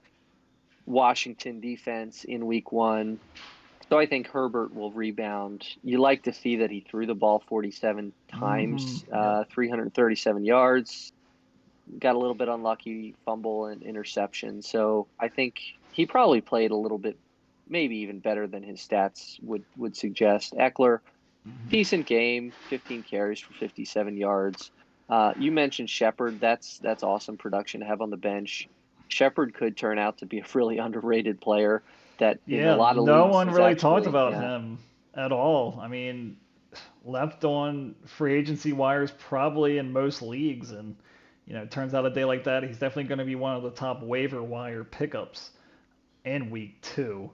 Washington defense in Week One. So I think Herbert will rebound. You like to see that he threw the ball 47 times, Yep. 337 yards. Got a little bit unlucky, fumble and interception. So I think he probably played a little bit, maybe even better than his stats would suggest. Eckler, decent game, 15 carries for 57 yards. You mentioned Shepard. That's awesome production to have on the bench. Shepard could turn out to be a really underrated player that in a Yeah, lot of no leagues one is really talked actually, about yeah. him at all. I mean, left on free agency wires probably in most leagues, and it turns out a day like that, he's definitely going to be one of the top waiver wire pickups in week 2.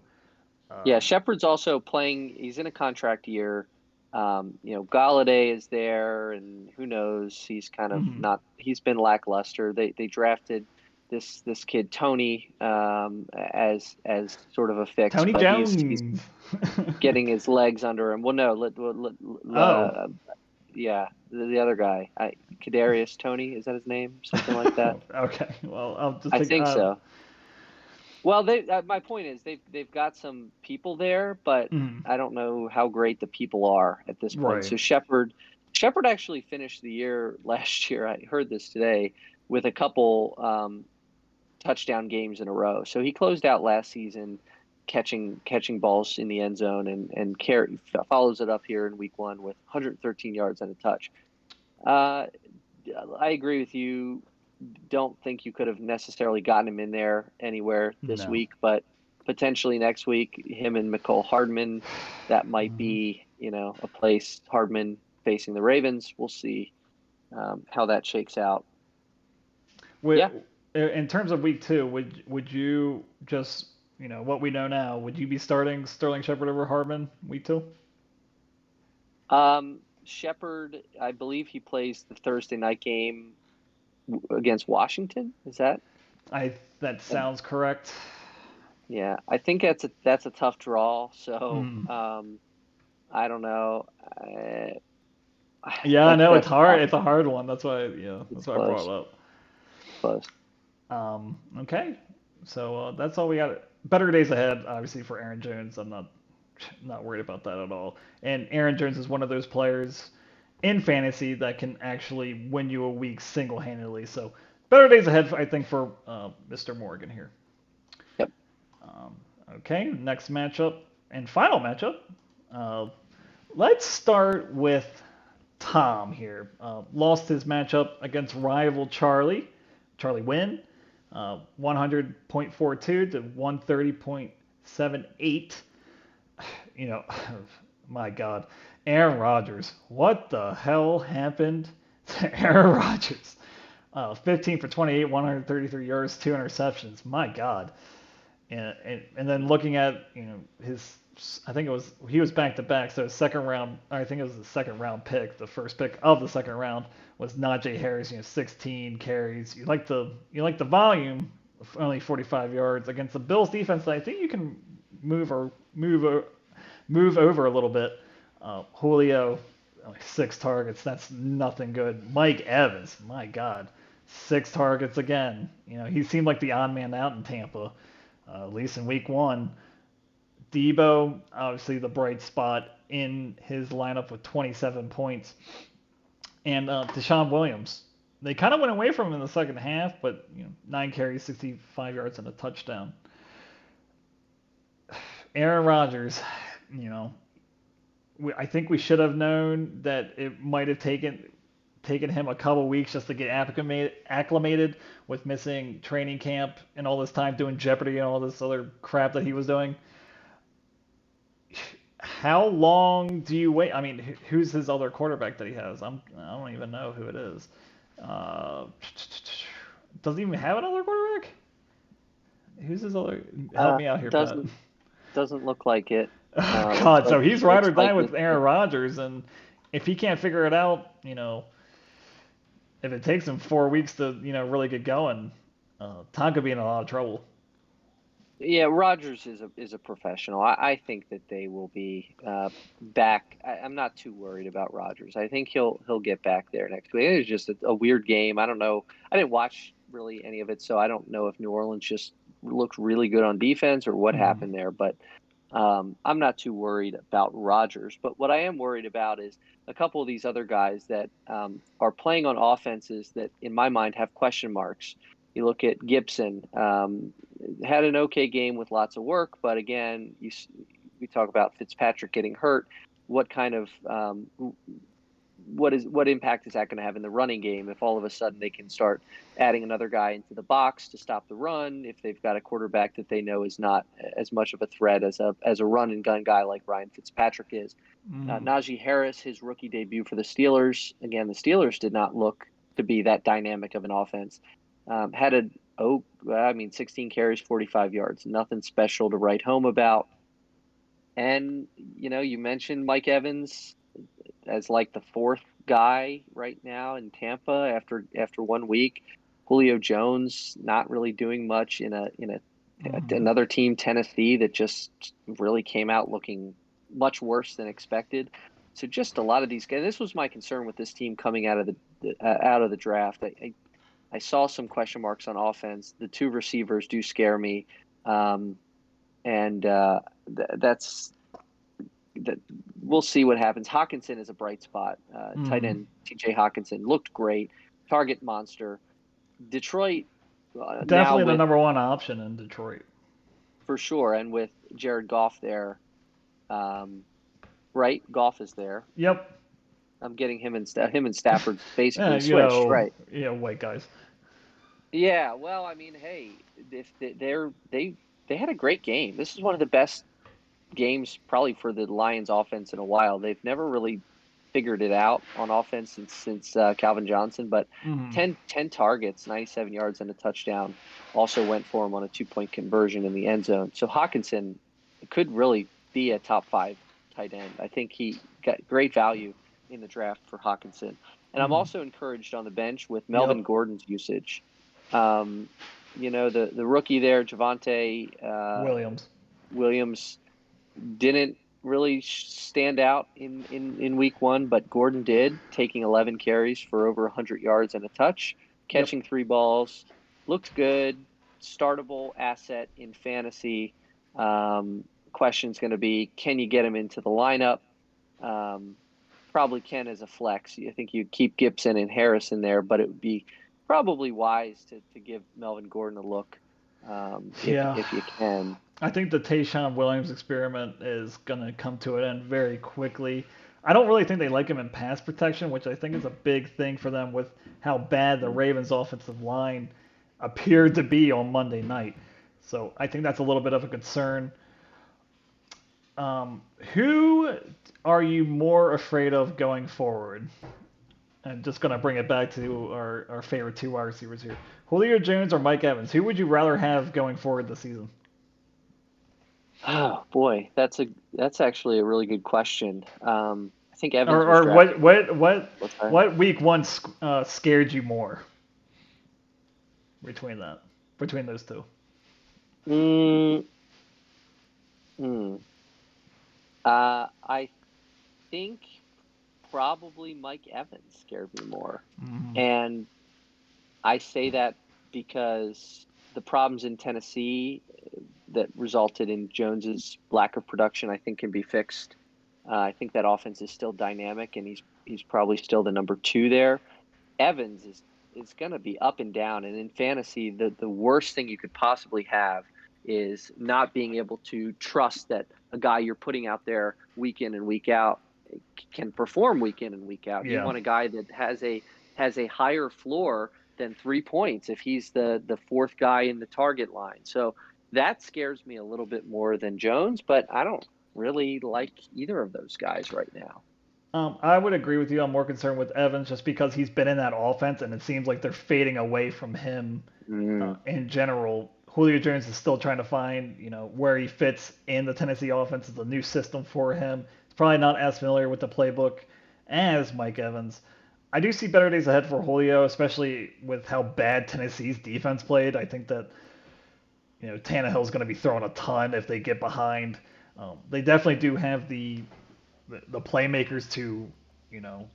Yeah, Um, Shepard's also playing. He's in a contract year. Galladay is there, and who knows? He's kind of mhm. not. He's been lackluster. They drafted this kid Tony as sort of a fix, Tony but he's Jones. getting his legs under him. Well, no, Oh, yeah, the other guy, Kadarius Tony, is that his name? Something like that. okay. Well, I'll just I take. think so. Well, my point is they've got some people there, but Mhm. I don't know how great the people are at this point. Right. So Shepard actually finished the year last year. I heard this today with a couple touchdown games in a row. So he closed out last season catching balls in the end zone and follows it up here in Week One with 113 yards and a touch. Uh, I agree with you. Don't think you could have necessarily gotten him in there anywhere this No. week, but potentially next week, him and McCole Hardman, that might Mhm. be, a place. Hardman facing the Ravens. We'll see how that shakes out. Would, Yeah. in terms of week 2, would you just what we know now? Would you be starting Sterling Shepard over Hardman week 2? Shepard, I believe he plays the Thursday night game against Washington. Is that? I That sounds correct. Yeah, I think that's a tough draw. So Mm. I don't know. Yeah, I That's know it's that's hard. tough. It's a hard one. It's That's why I brought close. it up. Close. Okay, so that's all we got. Better days ahead, obviously for Aaron Jones. I'm not worried about that at all. And Aaron Jones is one of those players in fantasy that can actually win you a week single-handedly. So better days ahead, I think, for Mr. Morgan here. Yep. Um, okay, next matchup and final matchup. Uh, let's start with Tom here. Lost his matchup against rival Charlie. Charlie Wynn. 100.42 to 130.78. You know, my God. Aaron Rodgers. What the hell happened to Aaron Rodgers? 15 for 28, 133 yards, 2 interceptions. My God. And then looking at, his, I think he was back to back, so his second round, I think it was the second round pick, the first pick of the second round was Najee Harris, 16 carries. You like the volume, only 45 yards against the Bills defense that I think you can move over a little bit. Julio, only 6 targets. That's nothing good. Mike Evans, my God, 6 targets again. He seemed like the odd man out in Tampa, at least in week 1. Debo, obviously the bright spot in his lineup with 27 points. And Caisson Williams. They kind of went away from him in the second half, but 9 carries, 65 yards, and a touchdown. Aaron Rodgers, I think we should have known that it might have taken him a couple weeks just to get acclimated with missing training camp and all this time doing Jeopardy and all this other crap that he was doing. How long do you wait? I mean, who's his other quarterback that he has? I don't even know who it is. Doesn't even have another quarterback? Who's his other? Help me out here, Pat. Doesn't look like it. Oh, God, so he's ride or die with Aaron Rodgers, and if he can't figure it out, if it takes him 4 weeks to, really get going, Tom could be in a lot of trouble. Yeah, Rodgers is a professional. I think that they will be back. I'm not too worried about Rodgers. I think he'll get back there next week. It was just a weird game. I don't know. I didn't watch really any of it, so I don't know if New Orleans just looked really good on defense or what happened there. But I'm not too worried about Rodgers. But what I am worried about is a couple of these other guys that are playing on offenses that, in my mind, have question marks. You look at Gibson. Had an okay game with lots of work, but again, we talk about Fitzpatrick getting hurt. What kind of what impact is that going to have in the running game if all of a sudden they can start adding another guy into the box to stop the run? If they've got a quarterback that they know is not as much of a threat as a run and gun guy like Ryan Fitzpatrick is. Najee Harris, his rookie debut for the Steelers. Again, the Steelers did not look to be that dynamic of an offense. Had 16 carries, 45 yards. Nothing special to write home about. And, you mentioned Mike Evans as like the 4th guy right now in Tampa after 1 week. Julio Jones not really doing much in another team, Tennessee, that just really came out looking much worse than expected. So just a lot of these guys. This was my concern with this team coming out of the draft. I saw some question marks on offense. The 2 receivers do scare me, and that's that. We'll see what happens. Hawkinson is a bright spot. Tight end T.J. Hawkinson looked great. Target monster. Detroit definitely the number 1 option in Detroit for sure, and with Jared Goff there, right? Goff is there. Yep. I'm getting him and Stafford basically switched, right? Yeah, white guys. Yeah, well, I mean, hey, if they had a great game. This is one of the best games probably for the Lions offense in a while. They've never really figured it out on offense since Calvin Johnson, but 10 targets, 97 yards, and a touchdown also went for him on a 2-point conversion in the end zone. So Hawkinson could really be a top 5 tight end. I think he got great value in the draft for Hawkinson. And I'm also encouraged on the bench with Melvin Gordon's usage. The rookie there, Javonte Williams didn't really stand out in week 1, but Gordon did, taking 11 carries for over 100 yards and a touch, catching 3 balls, looked good, startable asset in fantasy. Question's going to be, can you get him into the lineup? Probably can as a flex. I think you keep Gibson and Harris in there, but it would be probably wise to give Melvin Gordon a look if you can. I think the Caisson Williams experiment is going to come to an end very quickly. I don't really think they like him in pass protection, which I think is a big thing for them with how bad the Ravens' offensive line appeared to be on Monday night. So I think that's a little bit of a concern. Who are you more afraid of going forward? I'm just going to bring it back to our favorite two wide receivers here. Julio Jones or Mike Evans? Who would you rather have going forward this season? Oh boy, that's actually a really good question. I think Evans was Or drafted. What's that? what week one scared you more between that between those two? Mm, mm. I think probably Mike Evans scared me more, Mm-hmm. and I say that because the problems in Tennessee that resulted in Jones's lack of production, I think, can be fixed. I think that offense is still dynamic, and he's probably still the number two there. Evans is going to be up and down, and in fantasy, the worst thing you could possibly have is not being able to trust that a guy you're putting out there week in and week out can perform week in and week out. You Yeah. want a guy that has a higher floor than 3 points if he's the fourth guy in the target line. So that scares me a little bit more than Jones, but I don't really like either of those guys right now. I would agree with you. I'm more concerned with Evans just because he's been in that offense, and it seems like they're fading away from him Mm. in general. Julio Jones is still trying to find, where he fits in the Tennessee offense. It's a new system for him. He's probably not as familiar with the playbook as Mike Evans. I do see better days ahead for Julio, especially with how bad Tennessee's defense played. I think that Tannehill's going to be throwing a ton if they get behind. They definitely do have the playmakers to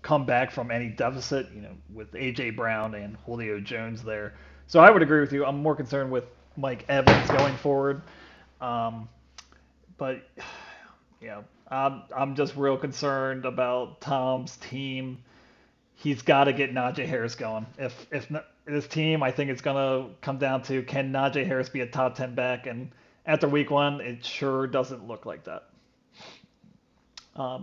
come back from any deficit. With AJ Brown and Julio Jones there. So I would agree with you. I'm more concerned with Mike Evans going forward. Um, but I'm just real concerned about Tom's team. He's got to get Najee Harris going. If this team, I think it's gonna come down to, can Najee Harris be a top 10 back? And after week one, it sure doesn't look like that.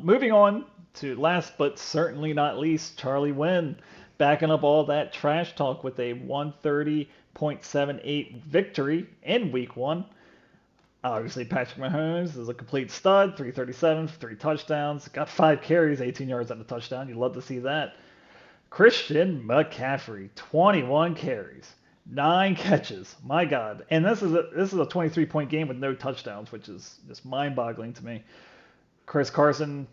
Moving on to last but certainly not least, Charlie Wynn, backing up all that trash talk with a 130.78 victory in week one. Obviously, Patrick Mahomes is a complete stud, 337, 3 touchdowns, got 5 carries, 18 yards on the touchdown. You love to see that. Christian McCaffrey, 21 carries, 9 catches. My God, and this is a 23-point game with no touchdowns, which is just mind-boggling to me. Chris Carson,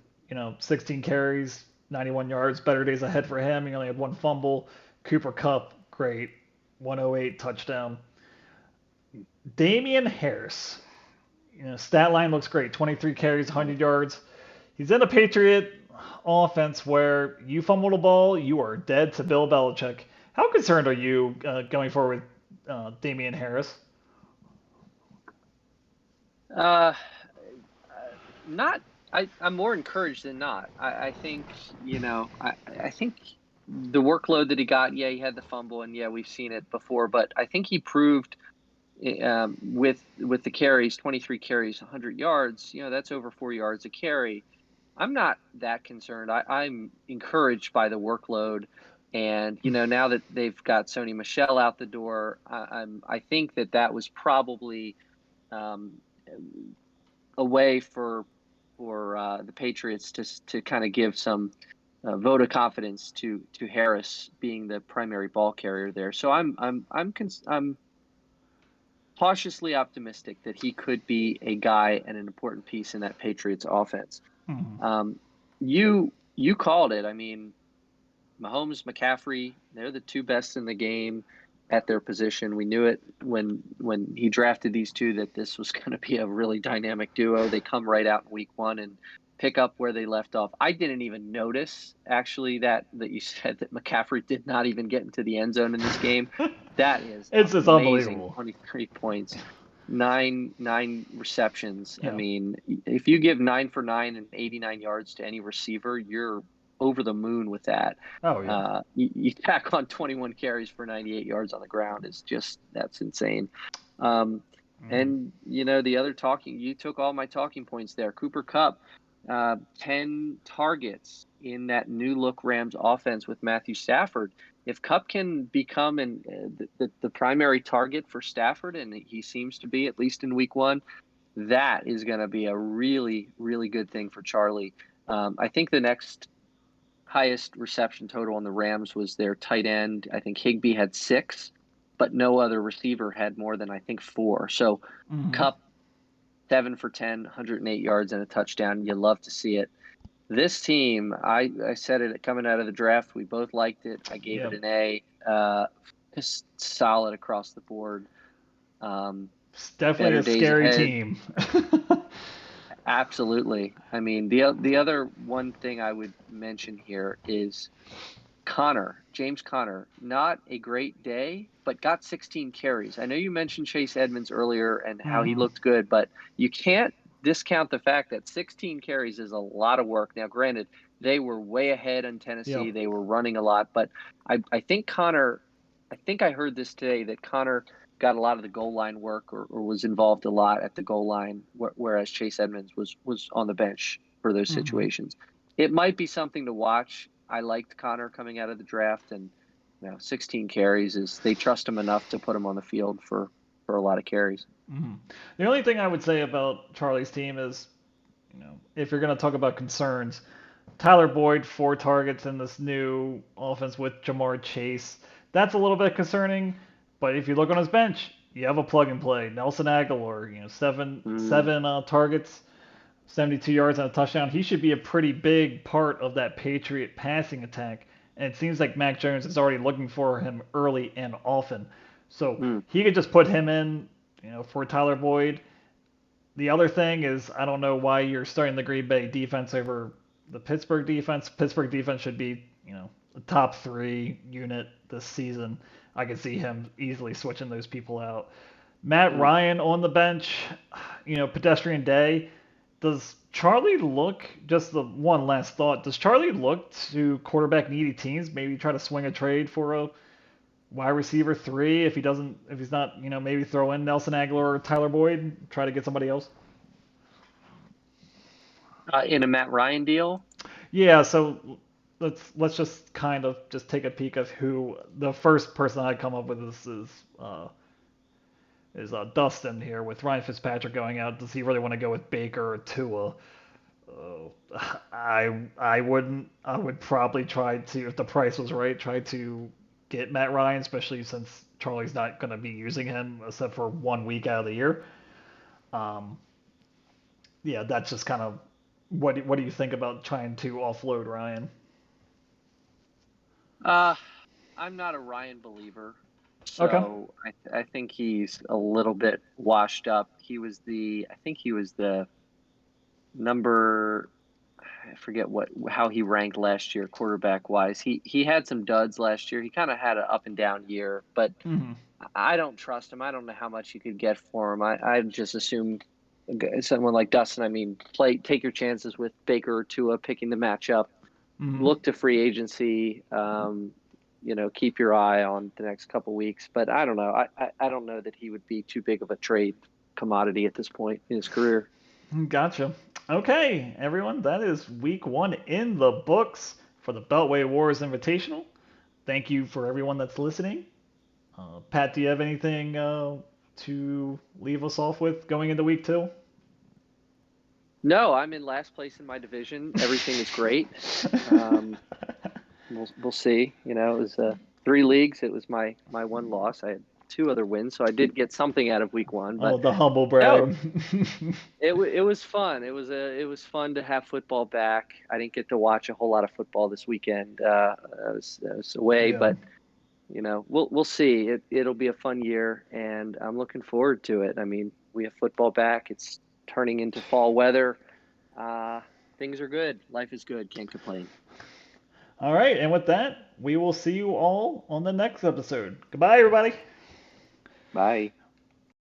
16 carries, 91 yards. Better days ahead for him. He only had 1 fumble. Cooper Kupp, great, 108 touchdown. Damian Harris, stat line looks great. 23 carries, 100 yards. He's in a Patriot offense where you fumble the ball, you are dead to Bill Belichick. How concerned are you going forward with Damian Harris? Not. I'm more encouraged than not. I think I think the workload that he got. Yeah, he had the fumble, and yeah, we've seen it before. But I think he proved with the carries, 23 carries, 100 yards. That's over 4 yards a carry. I'm not that concerned. I'm encouraged by the workload, and now that they've got Sony Michel out the door, I think that was probably a way for the Patriots to kind of give some vote of confidence to Harris being the primary ball carrier there. So I'm cautiously optimistic that he could be a guy and an important piece in that Patriots offense. Mm-hmm. You called it. I mean, Mahomes, McCaffrey, they're the two best in the game at their position. We knew it when he drafted these two that this was going to be a really dynamic duo. They come right out in week one and pick up where they left off. I didn't even notice actually that you said that McCaffrey did not even get into the end zone in this game. That is It's just amazing. unbelievable. 23 points. Nine receptions. Yeah. I mean, if you give 9 for 9 and 89 yards to any receiver, you're over the moon with that. Oh yeah. You tack on 21 carries for 98 yards on the ground that's insane. And the other you took all my talking points there. Cooper Kupp, 10 targets in that new look Rams offense with Matthew Stafford. if Kupp can become the primary target for Stafford, and he seems to be, at least in week one, that is going to be a really, really good thing for Charlie. I think the next highest reception total on the Rams was their tight end. I think Higbee had 6, but no other receiver had more than, I think, 4. So Kupp, 7 for 10, 108 yards and a touchdown. You love to see it. This team, I said it coming out of the draft. We both liked it. I gave it an A. Just solid across the board. It's definitely a scary team. Absolutely. I mean, the other one thing I would mention here is James Conner. Not a great day, but got 16 carries. I know you mentioned Chase Edmonds earlier and how he looked good, but you can't discount the fact that 16 carries is a lot of work. Now, granted, they were way ahead in Tennessee. Yep. They were running a lot, but I think Conner, I think I heard this today, that Conner got a lot of the goal line work or was involved a lot at the goal line, whereas Chase Edmonds was on the bench for those situations. It might be something to watch. I liked Conner coming out of the draft, and 16 carries they trust him enough to put him on the field for a lot of carries. The only thing I would say about Charlie's team is, if you're going to talk about concerns, Tyler Boyd, 4 targets in this new offense with Jamar Chase. That's a little bit concerning, but if you look on his bench, you have a plug and play. Nelson Aguilar, 7 targets, 72 yards and a touchdown. He should be a pretty big part of that Patriot passing attack. And it seems like Mac Jones is already looking for him early and often. So he could just put him in, for Tyler Boyd. The other thing is, I don't know why you're starting the Green Bay defense over the Pittsburgh defense. Pittsburgh defense should be, a top 3 unit this season. I could see him easily switching those people out. Matt Ryan on the bench, pedestrian day. Does Charlie look, just the one last thought, does Charlie look to quarterback needy teams, maybe try to swing a trade for a wide receiver 3 if he's not, maybe throw in Nelson Aguilar or Tyler Boyd, try to get somebody else? In a Matt Ryan deal? Yeah, so let's just kind of just take a peek of who the first person I'd come up with is Dustin here with Ryan Fitzpatrick going out. Does he really want to go with Baker or Tua? I wouldn't. I would probably try to, if the price was right, try to get Matt Ryan, especially since Charlie's not going to be using him except for 1 week out of the year. Yeah, that's just kind of what do you think about trying to offload Ryan? I'm not a Ryan believer. So okay. I think he's a little bit washed up. I think he was the number, I forget how he ranked last year quarterback wise. He had some duds last year. He kind of had an up and down year, but I don't trust him. I don't know how much you could get for him. I just assume someone like Dustin, take your chances with Baker or Tua picking the matchup. Look to free agency. Keep your eye on the next couple weeks. But I don't know. I don't know that he would be too big of a trade commodity at this point in his career. Gotcha. Okay, everyone, that is week 1 in the books for the Beltway Wars Invitational. Thank you for everyone that's listening. Pat, do you have anything to leave us off with going into week 2? No, I'm in last place in my division. Everything is great. We'll see. It was 3 leagues. It was my one loss. I had 2 other wins, so I did get something out of week 1. But the humble brag. It was fun. It was fun to have football back. I didn't get to watch a whole lot of football this weekend. I was away, but we'll see. It'll be a fun year, and I'm looking forward to it. We have football back. It's turning into fall weather. Things are good. Life is good. Can't complain. All right, and with that, we will see you all on the next episode. Goodbye, everybody. Bye.